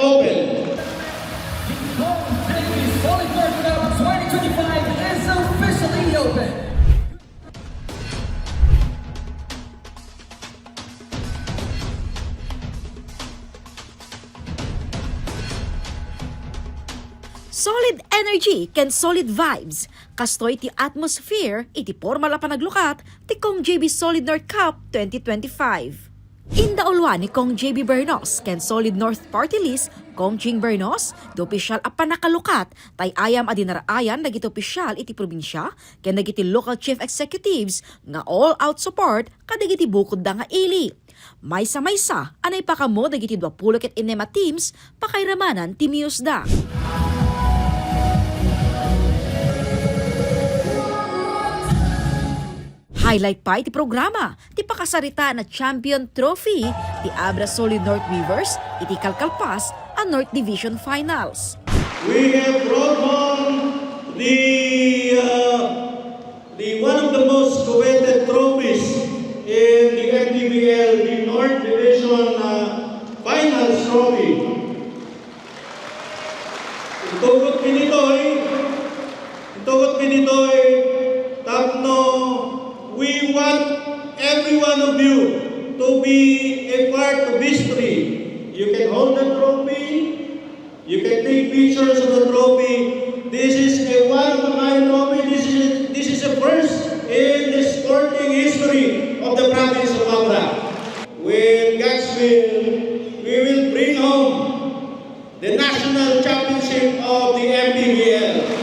open. Solid North Cup 2025 is officially open. Solid energy ken solid vibes. Kastoy ti atmosphere iti formal a panaglukat ti Kong JB Solid North Cup 2025. Indaulwa ni Kong JB Bernos ken Solid North Party List Kong Ching Bernos di opisyal a panakalukat tay ayam adinarayan dagiti opisyal iti probinsya ken dagiti local chief executives nga all-out support kadagiti bukod da nga ili. Maysa-maysa anay pakamo dagiti 20 ket inema teams pakairamanan ti Miusda. Highlight pa iti programa, ti pakasarita na Champion Trophy, ti Abra Solid North Weavers, iti Kalkalpas, a North Division Finals. We have brought home the one of the most coveted trophies in the MPBL, the North Division Finals Trophy. Itugot pinitoy, tatno. We want every one of you to be a part of history. You can hold the trophy, you can take pictures of the trophy. This is a one-of-a-kind trophy. This is a first in the sporting history of the province of Abra. With God's will, we will bring home the national championship of the MPBL.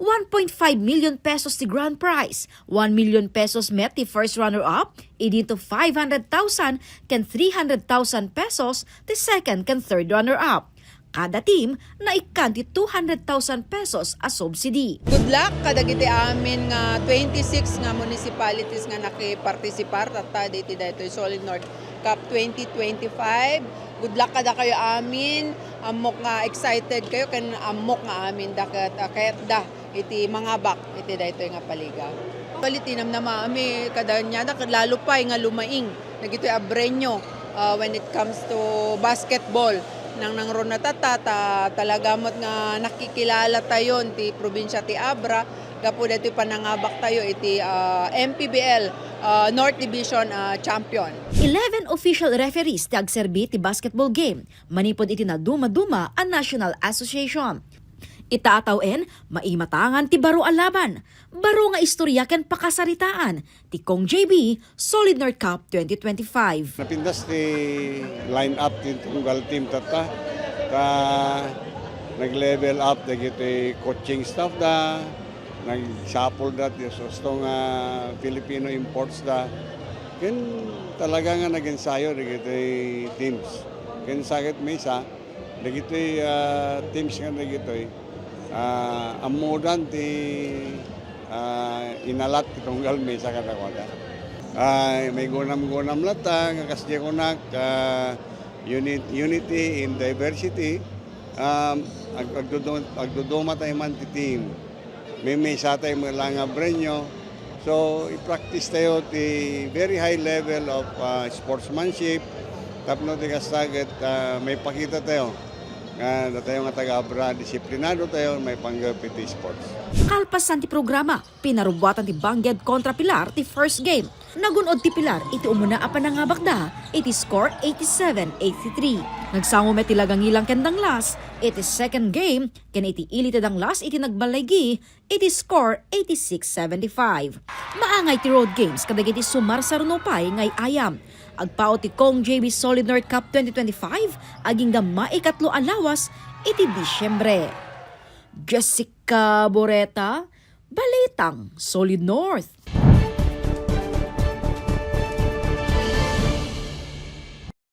1.5 million pesos ti grand prize, 1 million pesos met ti first runner-up, idito 500,000 ken 300,000 pesos ti second ken third runner-up. Kada team na ikan ti 200,000 pesos a subsidy. Good luck kadagiti amin nga 26 nga municipalities nga nakipartisipar tatta diti daytoy Solid North Cup 2025. Good luck kada kayo amin. Amok nga excited kayo ken amok nga amin daket da iti mga bak iti daytoy nga paliga. Palitinam na maami kada nya lalo pa nga lumaing nagitoy abrenyo when it comes to basketball. Nang ron na talagamot nga nakikilala tayo ti probinsya ti Abra gapo dito panangabak tayo iti MPBL North Division champion. 11 official referees ti agserbi ti basketball game, manipod iti na duma-duma ang National Association. Itaatawen, maimatangan ti baro alaban, baro nga istorya ken pakasaritaan ti Kong JB Solid North Cup 2025. Napindas ti line up ti tunggal team tata ka nag-level up dagiti coaching staff da nagsapol da ti sustong Filipino imports da ken talaga nga nag-ensayo dagiti teams ken sakit mesa dagiti teams nga dagitoy amudan ti inalat ti tunggal mesa kadakwada. May gunam-gunam lata nga kasdi kunak unity in diversity. Agduduma tayo man ti team. May mesa tayo mga nga brenyo. So i-practice tayo ti very high level of sportsmanship. Tapno ti kastaget may pakita tayo. Tayo nga taga-Abra, disiplinado tayo, may panggapit ti sports. Kalpasan ti programa, pinarubwatan ti Bangged kontra Pilar ti first game. Nagunod ti Pilar, iti umuna a panangabakda, iti score 87-83. Nagsango met ti lagangilang kendang las, iti second game, ken iti ilite dang las iti nagbalaygi, iti score 86-75. Maangay ti road games kadagiti sumar sa runopay ngay ayam. Agpao ti Kong JB Solid North Cup 2025 aging gamma ikatlo alawas iti Disyembre. Jessica Boreta, Balitang Solid North.